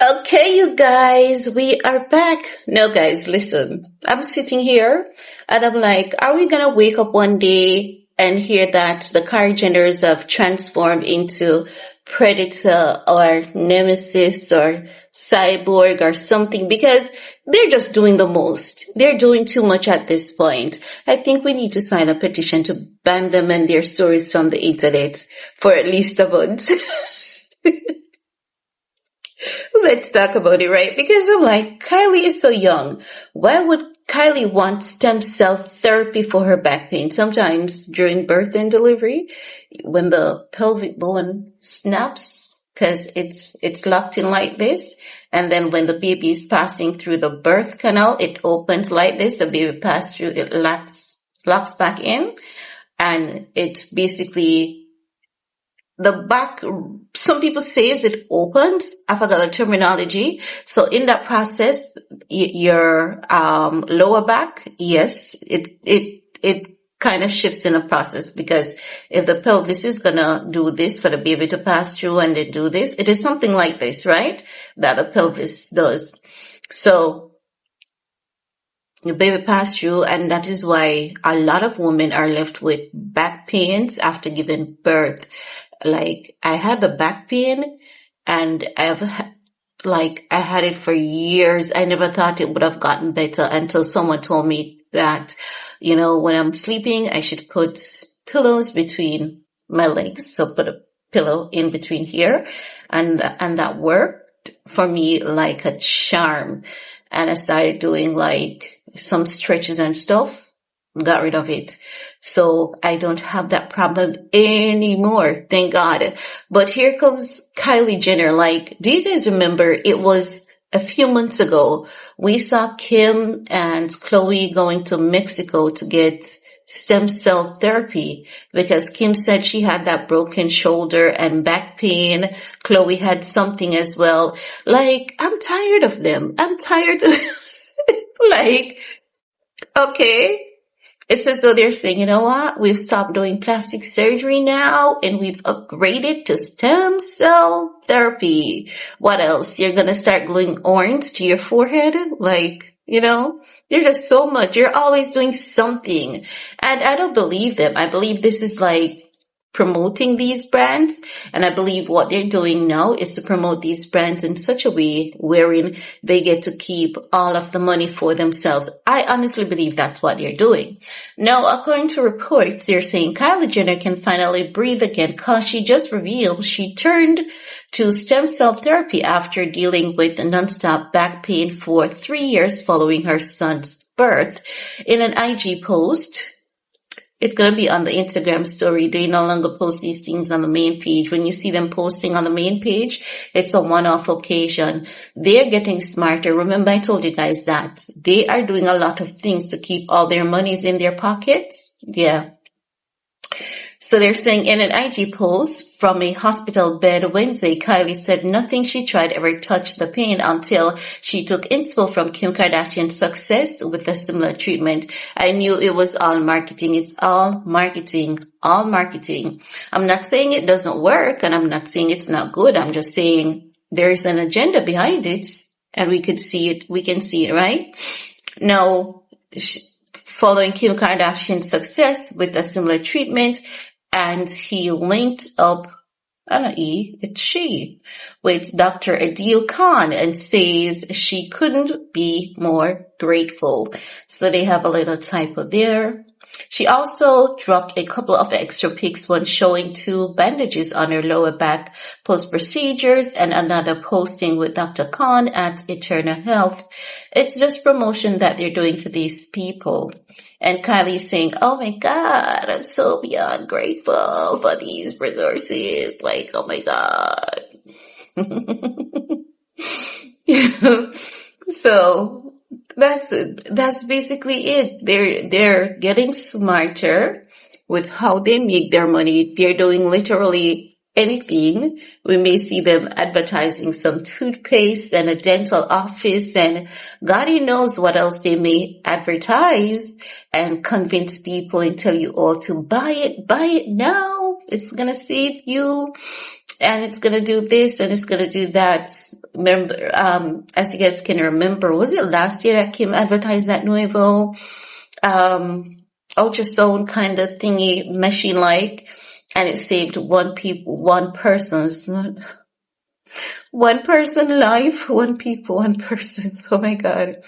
Okay, you guys, we are back. No, guys, listen. I'm sitting here and I'm like, are we gonna wake up one day and hear that the Kylie Jenners have transformed into Predator or Nemesis or Cyborg or something? Because they're just doing the most. They're doing too much at this point. I think we need to sign a petition to ban them and their stories from the internet for at least a month. Let's talk about it, right? Because I'm like, Kylie is so young. Why would Kylie want stem cell therapy for her back pain? Sometimes during birth and delivery, when the pelvic bone snaps, because it's locked in like this, and then when the baby is passing through the birth canal, it opens like this. The baby passes through, it locks back in, and it basically the back, some people say it opens. I forgot the terminology. So in that process, your lower back, yes, it kind of shifts in a process, because if the pelvis is gonna do this for the baby to pass through and they do this, it is something like this, right? That the pelvis does. So the baby pass through, and that is why a lot of women are left with back pains after giving birth. Like, I had the back pain and I had it for years. I never thought it would have gotten better until someone told me that, when I'm sleeping, I should put pillows between my legs. So put a pillow in between here, and that worked for me like a charm. And I started doing like some stretches and stuff, got rid of it. So I don't have that problem anymore. Thank God. But here comes Kylie Jenner. Like, do you guys remember it was a few months ago, we saw Kim and Chloe going to Mexico to get stem cell therapy because Kim said she had that broken shoulder and back pain. Chloe had something as well. Like, I'm tired of them. I'm tired of like, okay. It's as though they're saying, you know what? We've stopped doing plastic surgery now and we've upgraded to stem cell therapy. What else? You're going to start gluing orange to your forehead? Like, there's just so much. You're always doing something. And I don't believe them. I believe this is like promoting these brands. And I believe what they're doing now is to promote these brands in such a way wherein they get to keep all of the money for themselves. I honestly believe that's what they're doing. Now, according to reports, they're saying Kylie Jenner can finally breathe again because she just revealed she turned to stem cell therapy after dealing with nonstop back pain for 3 years following her son's birth. In an IG post, it's going to be on the Instagram story. They no longer post these things on the main page. When you see them posting on the main page, it's a one-off occasion. They're getting smarter. Remember, I told you guys that they are doing a lot of things to keep all their monies in their pockets. Yeah. So they're saying in an IG post from a hospital bed Wednesday, Kylie said nothing she tried ever touched the pain until she took inspo from Kim Kardashian's success with a similar treatment. I knew it was all marketing. It's all marketing, all marketing. I'm not saying it doesn't work and I'm not saying it's not good. I'm just saying there is an agenda behind it and we can see it, right? Now, following Kim Kardashian's success with a similar treatment, and he linked up, it's she, with Dr. Adil Khan and says she couldn't be more grateful. So they have a little typo there. She also dropped a couple of extra pics, one showing 2 bandages on her lower back post-procedures and another posting with Dr. Khan at Eternal Health. It's just promotion that they're doing for these people. And Kylie's saying, oh my God, I'm so beyond grateful for these resources. Like, oh my God. So that's basically it. They're getting smarter with how they make their money. They're doing literally anything. We may see them advertising some toothpaste and a dental office and God knows what else they may advertise and convince people and tell you all to buy it now. It's going to save you and it's going to do this and it's going to do that. remember, as you guys can remember, was it last year that Kim advertised that Nuevo, ultrasound kind of thingy, machine like, and it saved one person's, one person life, one person. Oh my God.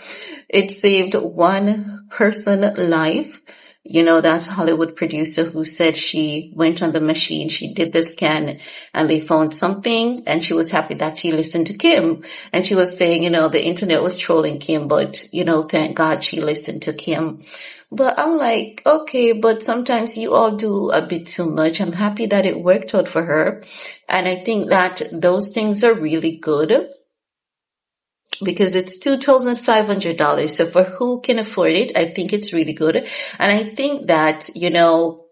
It saved one person life. You know, that Hollywood producer who said she went on the machine, she did the scan and they found something and she was happy that she listened to Kim. And she was saying, you know, the internet was trolling Kim, but, you know, thank God she listened to Kim. But I'm like, okay, but sometimes you all do a bit too much. I'm happy that it worked out for her. And I think that those things are really good because it's $2,500. So for who can afford it, I think it's really good. And I think that, you know,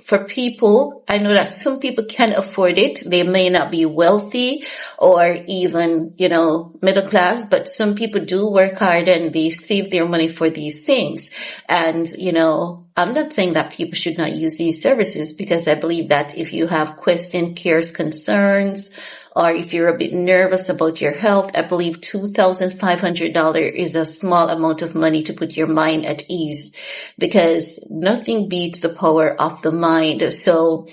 for people, I know that some people can afford it. They may not be wealthy or even, you know, middle class, but some people do work hard and they save their money for these things. And, you know, I'm not saying that people should not use these services because I believe that if you have questions, cares, concerns, or if you're a bit nervous about your health, I believe $2,500 is a small amount of money to put your mind at ease because nothing beats the power of the mind. So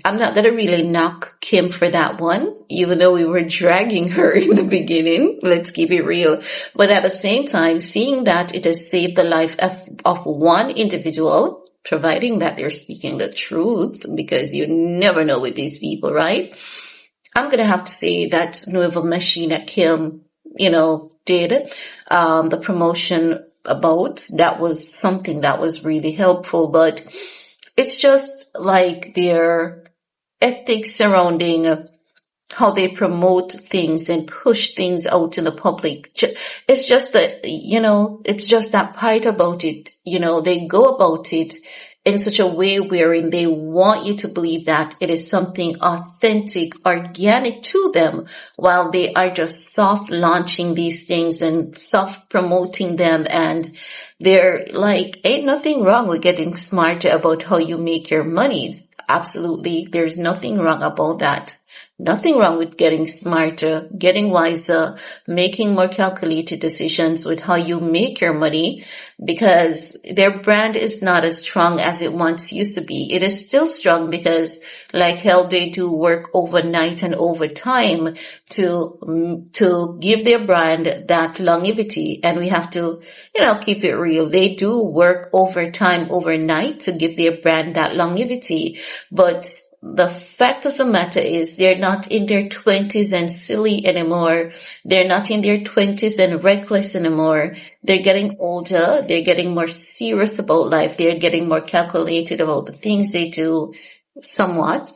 I'm not going to really knock Kim for that one, even though we were dragging her in the beginning. Let's keep it real. But at the same time, seeing that it has saved the life of one individual, providing that they're speaking the truth, because you never know with these people, right? I'm going to have to say that Nuevo machine that Kim, you know, did, the promotion about, that was something that was really helpful, but it's just like their ethics surrounding how they promote things and push things out in the public. It's just that, you know, it's just that part about it. You know, they go about it in such a way wherein they want you to believe that it is something authentic, organic to them, while they are just soft launching these things and soft promoting them. And they're like, ain't nothing wrong with getting smarter about how you make your money. Absolutely. There's nothing wrong about that. Nothing wrong with getting smarter, getting wiser, making more calculated decisions with how you make your money, because their brand is not as strong as it once used to be. It is still strong because like hell they do work overnight and overtime to give their brand that longevity. And we have to, you know, keep it real. They do work overtime overnight to give their brand that longevity. But the fact of the matter is they're not in their 20s and silly anymore. They're not in their 20s and reckless anymore. They're getting older. They're getting more serious about life. They're getting more calculated about the things they do somewhat.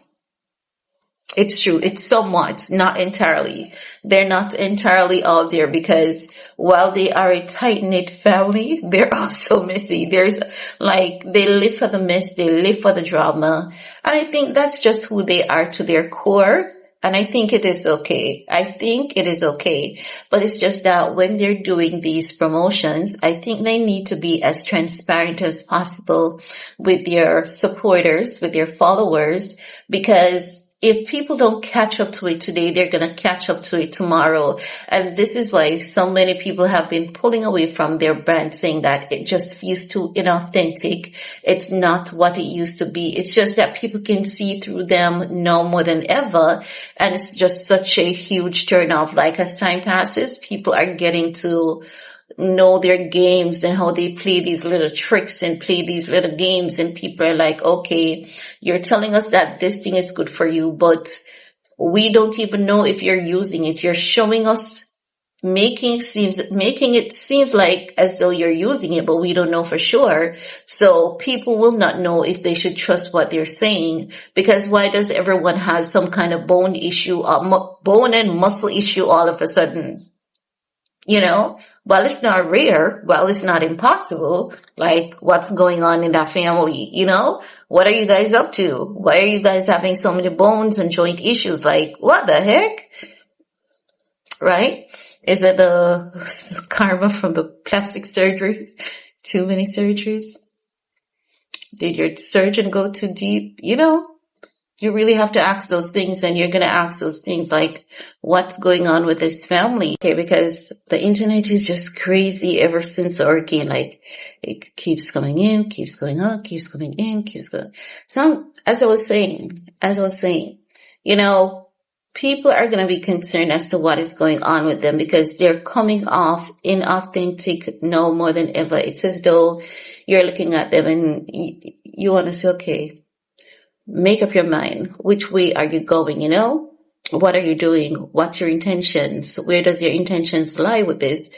It's true. It's somewhat, not entirely. They're not entirely all there because while they are a tight-knit family, they're also messy. There's like, they live for the mess. They live for the drama. And I think that's just who they are to their core. And I think it is okay. I think it is okay. But it's just that when they're doing these promotions, I think they need to be as transparent as possible with their supporters, with their followers, because if people don't catch up to it today, they're going to catch up to it tomorrow. And this is why so many people have been pulling away from their brand, saying that it just feels too inauthentic. It's not what it used to be. It's just that people can see through them now more than ever. And it's just such a huge turn off. Like as time passes, people are getting to know their games and how they play these little tricks and play these little games, and people are like, okay, you're telling us that this thing is good for you, but we don't even know if you're using it. You're showing us, making it seems like as though you're using it, but we don't know for sure. So people will not know if they should trust what they're saying, because why does everyone have some kind of bone issue, bone and muscle issue all of a sudden? You know, while it's not rare, while it's not impossible, like what's going on in that family, you know? What are you guys up to? Why are you guys having so many bones and joint issues? Like, what the heck? Right? Is it the karma from the plastic surgeries? Too many surgeries? Did your surgeon go too deep? You know? you really have to ask those things, and you're going to ask those things like, what's going on with this family? Okay, because the internet is just crazy ever since the hurricane. Like, it keeps coming in, keeps going up, keeps coming in, keeps going. So, as I was saying, you know, people are going to be concerned as to what is going on with them because they're coming off inauthentic no more than ever. It's as though you're looking at them and you want to say, okay, make up your mind. Which way are you going? You know, what are you doing? What's your intentions? Where does your intentions lie with this?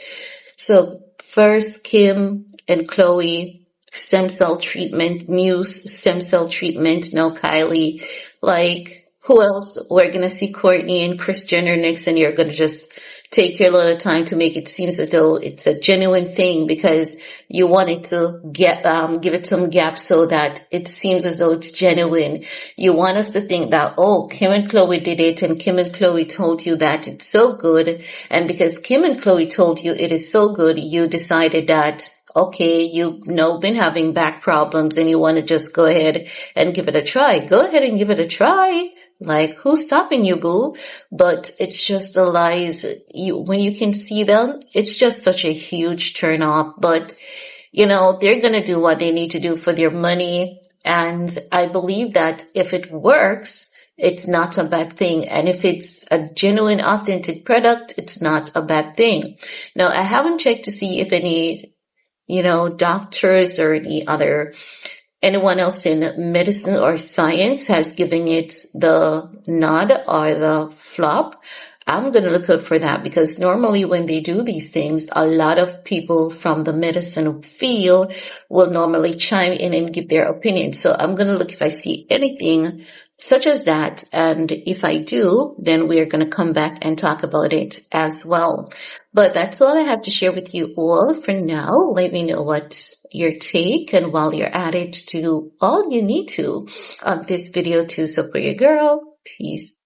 So first, Kim and Chloe, stem cell treatment, Muse, stem cell treatment. Now Kylie, like who else? We're going to see Courtney and Kris Jenner next, and you're going to just take your little time to make it seem as though it's a genuine thing because you wanted to give it some gaps so that it seems as though it's genuine. You want us to think that, oh, Kim and Chloe did it and Kim and Chloe told you that it's so good. And because Kim and Chloe told you it is so good, you decided that, okay, you've been having back problems and you want to just go ahead and give it a try. Go ahead and give it a try. Like, who's stopping you, boo? But it's just the lies. When you can see them, it's just such a huge turn off. But, they're going to do what they need to do for their money. And I believe that if it works, it's not a bad thing. And if it's a genuine, authentic product, it's not a bad thing. Now, I haven't checked to see if any, doctors or anyone else in medicine or science has given it the nod or the flop. I'm going to look out for that because normally when they do these things, a lot of people from the medicine field will normally chime in and give their opinion. So I'm going to look if I see anything such as that. And if I do, then we are going to come back and talk about it as well. But that's all I have to share with you all for now. Let me know what your take, and while you're at it, do all you need to on this video to support your girl. Peace.